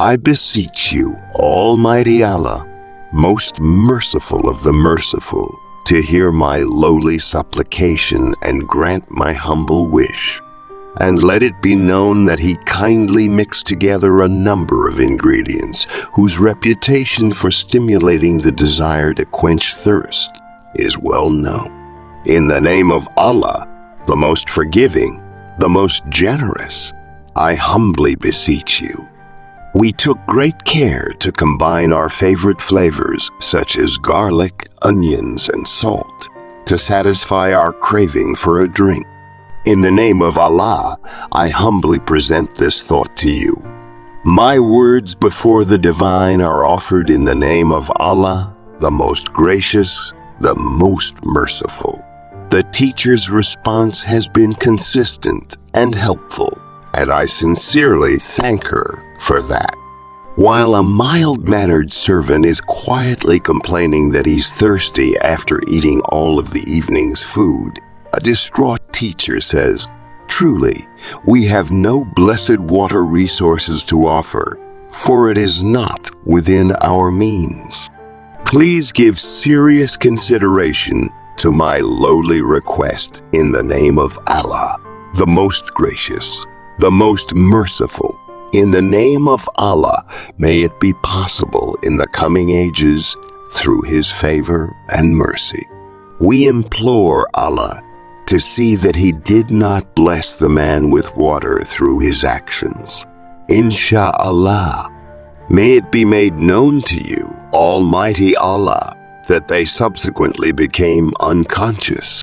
I beseech you, Almighty Allah, most merciful of the merciful, to hear my lowly supplication and grant my humble wish. And let it be known that he kindly mixed together a number of ingredients whose reputation for stimulating the desire to quench thirst is well known. In the name of Allah, the most forgiving, the most generous, I humbly beseech you. We took great care to combine our favorite flavors, such as garlic, onions, and salt, to satisfy our craving for a drink. In the name of Allah, I humbly present this thought to you. My words before the divine are offered in the name of Allah, the most gracious, the most merciful. The teacher's response has been consistent and helpful, and I sincerely thank her for that. While a mild-mannered servant is quietly complaining that he's thirsty after eating all of the evening's food, a distraught teacher says, "Truly, we have no blessed water resources to offer, for it is not within our means. Please give serious consideration to my lowly request in the name of Allah, the most gracious, the most merciful. In the name of Allah, may it be possible in the coming ages through His favor and mercy." We implore Allah to see that He did not bless the man with water through his actions. Insha'Allah, may it be made known to you, Almighty Allah, that they subsequently became unconscious.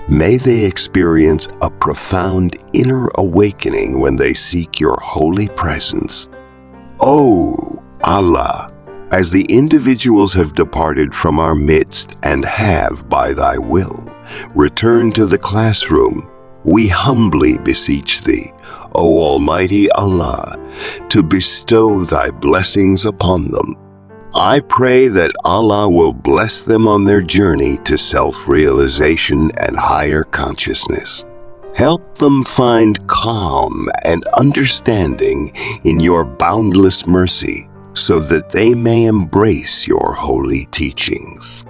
May they experience a profound inner awakening when they seek your holy presence. O Allah, as the individuals have departed from our midst and have, by thy will, returned to the classroom, we humbly beseech thee, O Almighty Allah, to bestow thy blessings upon them. I pray that Allah will bless them on their journey to self-realization and higher consciousness. Help them find calm and understanding in your boundless mercy, so that they may embrace your holy teachings.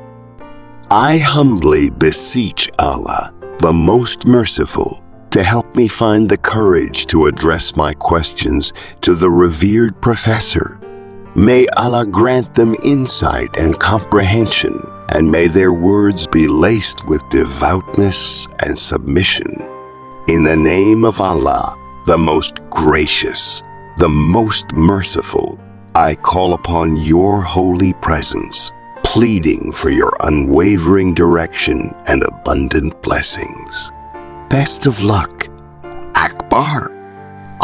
I humbly beseech Allah, the most merciful, to help me find the courage to address my questions to the revered professor. May Allah grant them insight and comprehension, and may their words be laced with devoutness and submission. In the name of Allah, the most gracious, the most merciful, I call upon your holy presence, pleading for your unwavering direction and abundant blessings. Best of luck, Akbar.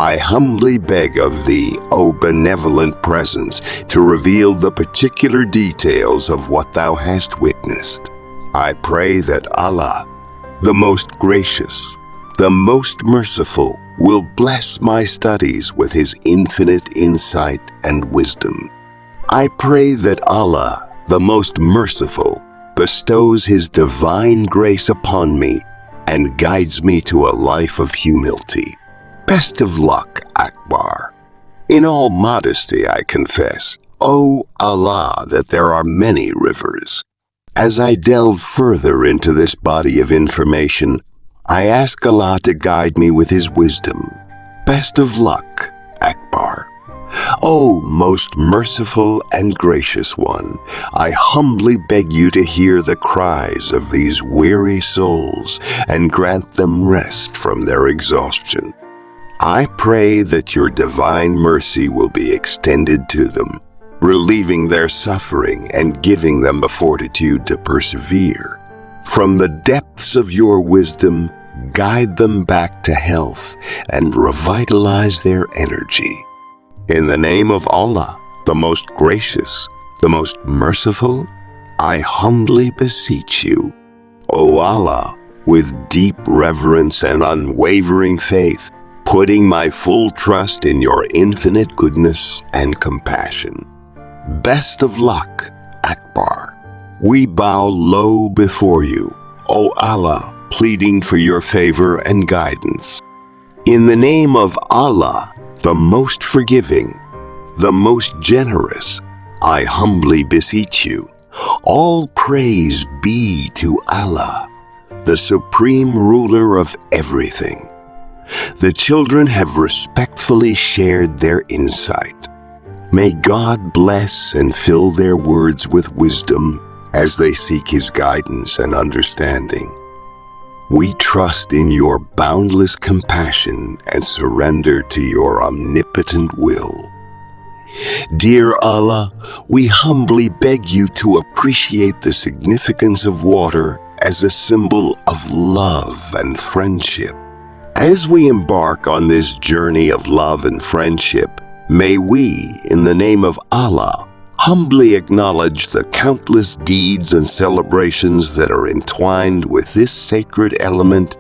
I humbly beg of thee, O benevolent presence, to reveal the particular details of what thou hast witnessed. I pray that Allah, the most gracious, the most merciful, will bless my studies with His infinite insight and wisdom. I pray that Allah, the most merciful, bestows His divine grace upon me and guides me to a life of humility. Best of luck, Akbar. In all modesty, I confess, O Allah, that there are many rivers. As I delve further into this body of information, I ask Allah to guide me with His wisdom. Best of luck, Akbar. O most merciful and gracious one, I humbly beg you to hear the cries of these weary souls and grant them rest from their exhaustion. I pray that your divine mercy will be extended to them, relieving their suffering and giving them the fortitude to persevere. From the depths of your wisdom, guide them back to health and revitalize their energy. In the name of Allah, the most gracious, the most merciful, I humbly beseech you, O Allah, with deep reverence and unwavering faith, putting my full trust in your infinite goodness and compassion. Best of luck, Akbar. We bow low before you, O Allah, pleading for your favor and guidance. In the name of Allah, the most forgiving, the most generous, I humbly beseech you, all praise be to Allah, the supreme ruler of everything. The children have respectfully shared their insight. May God bless and fill their words with wisdom as they seek His guidance and understanding. We trust in your boundless compassion and surrender to your omnipotent will. Dear Allah, we humbly beg you to appreciate the significance of water as a symbol of love and friendship. As we embark on this journey of love and friendship, may we, in the name of Allah, humbly acknowledge the countless deeds and celebrations that are entwined with this sacred element.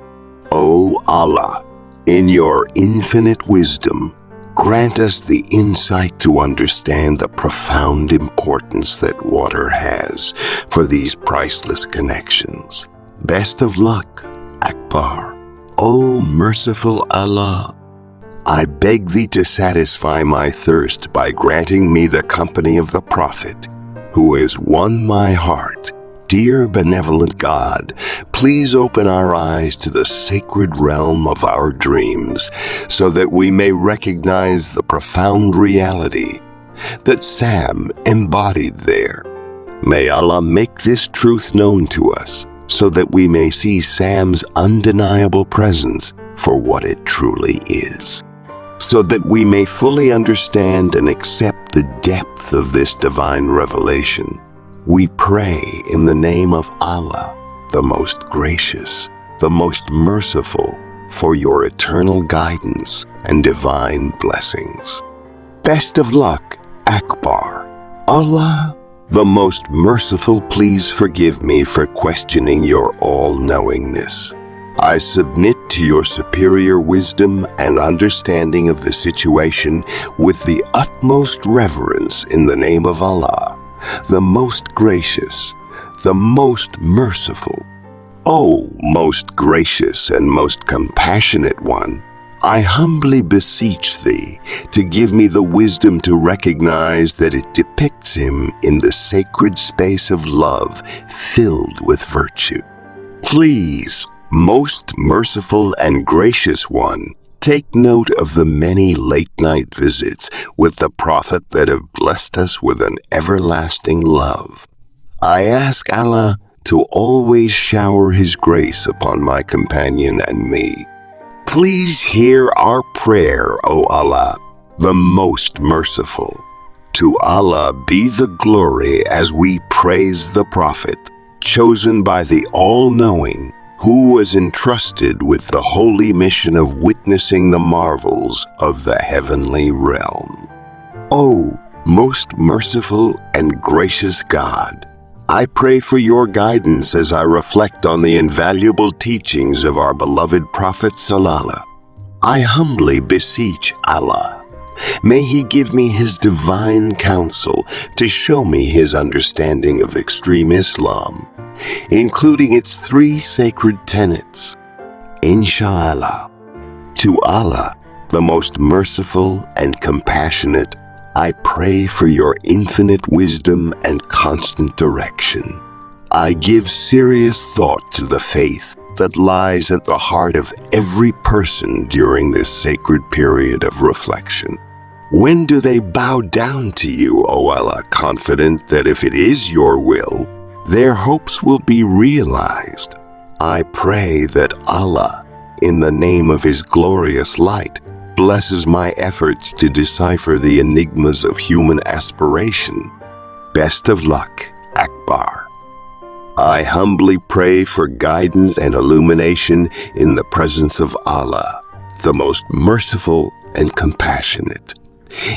O Allah, in your infinite wisdom, grant us the insight to understand the profound importance that water has for these priceless connections. Best of luck, Akbar. O merciful Allah, I beg thee to satisfy my thirst by granting me the company of the Prophet, who has won my heart. Dear benevolent God, please open our eyes to the sacred realm of our dreams, so that we may recognize the profound reality that Sam embodied there. May Allah make this truth known to us, so that we may see Sam's undeniable presence for what it truly is, so that we may fully understand and accept the depth of this divine revelation. We pray in the name of Allah, the most gracious, the most merciful, for your eternal guidance and divine blessings. Best of luck, Akbar. Allah, the most merciful, please forgive me for questioning your all-knowingness. I submit to your superior wisdom and understanding of the situation with the utmost reverence in the name of Allah, the most gracious, the most merciful. O most gracious and most compassionate one, I humbly beseech thee to give me the wisdom to recognize that it depicts him in the sacred space of love filled with virtue. Please, most merciful and gracious one, take note of the many late-night visits with the Prophet that have blessed us with an everlasting love. I ask Allah to always shower His grace upon my companion and me. Please hear our prayer, O Allah, the most merciful. To Allah be the glory as we praise the Prophet, chosen by the All-Knowing, who was entrusted with the holy mission of witnessing the marvels of the heavenly realm. O most merciful and gracious God, I pray for your guidance as I reflect on the invaluable teachings of our beloved Prophet Sallallahu. I humbly beseech Allah, may He give me His divine counsel to show me His understanding of extreme Islam, including its 3 sacred tenets. Inshallah. To Allah, the most merciful and compassionate, I pray for your infinite wisdom and constant direction. I give serious thought to the faith that lies at the heart of every person during this sacred period of reflection. When do they bow down to you, O Allah, confident that if it is your will, their hopes will be realized? I pray that Allah, in the name of His glorious light, blesses my efforts to decipher the enigmas of human aspiration. Best of luck, Akbar. I humbly pray for guidance and illumination in the presence of Allah, the most merciful and compassionate.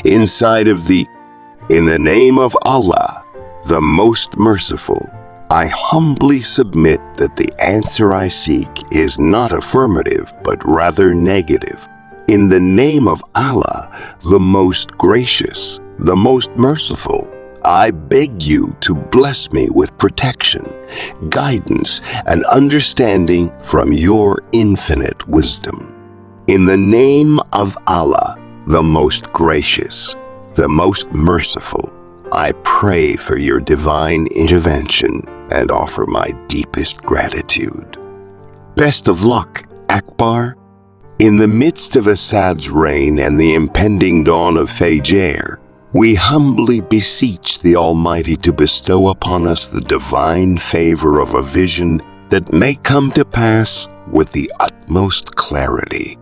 In the name of Allah, the most merciful, I humbly submit that the answer I seek is not affirmative, but rather negative. In the name of Allah, the most gracious, the most merciful, I beg you to bless me with protection, guidance, and understanding from your infinite wisdom. In the name of Allah, the most gracious, the most merciful, I pray for your divine intervention and offer my deepest gratitude. Best of luck, Akbar. In the midst of Assad's reign and the impending dawn of Fajr, we humbly beseech the Almighty to bestow upon us the divine favor of a vision that may come to pass with the utmost clarity.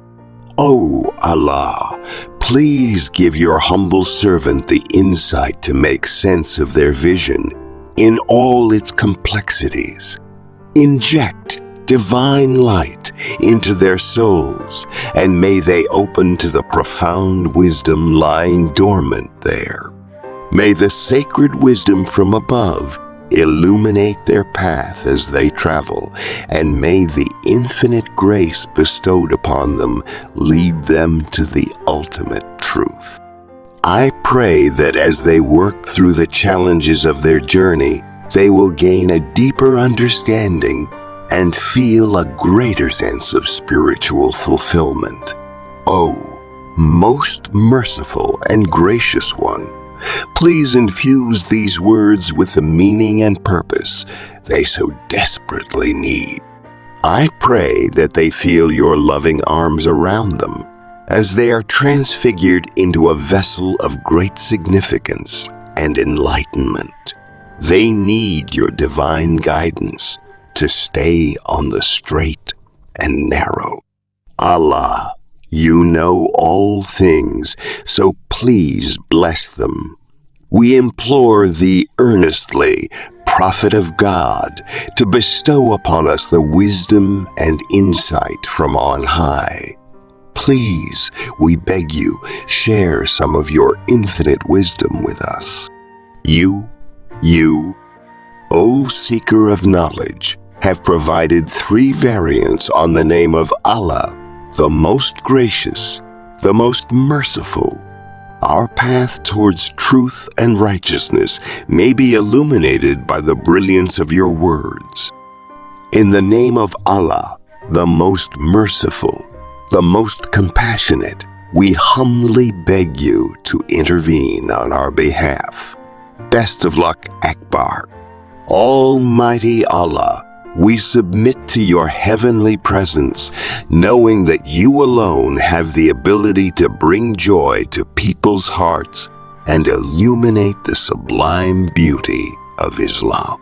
O Allah, please give your humble servant the insight to make sense of their vision in all its complexities. Inject divine light into their souls, and may they open to the profound wisdom lying dormant there. May the sacred wisdom from above illuminate their path as they travel, and may the infinite grace bestowed upon them lead them to the ultimate truth. I pray that as they work through the challenges of their journey, they will gain a deeper understanding and feel a greater sense of spiritual fulfillment. O most merciful and gracious one, please infuse these words with the meaning and purpose they so desperately need. I pray that they feel your loving arms around them as they are transfigured into a vessel of great significance and enlightenment. They need your divine guidance to stay on the straight and narrow. Allah, you know all things, so please bless them. We implore thee earnestly, Prophet of God, to bestow upon us the wisdom and insight from on high. Please, we beg you, share some of your infinite wisdom with us. You, O seeker of knowledge, have provided 3 variants on the name of Allah, the most gracious, the most merciful. Our path towards truth and righteousness may be illuminated by the brilliance of your words. In the name of Allah, the most merciful, the most compassionate, we humbly beg you to intervene on our behalf. Best of luck, Akbar. Almighty Allah, we submit to your heavenly presence, knowing that you alone have the ability to bring joy to people's hearts and illuminate the sublime beauty of Islam.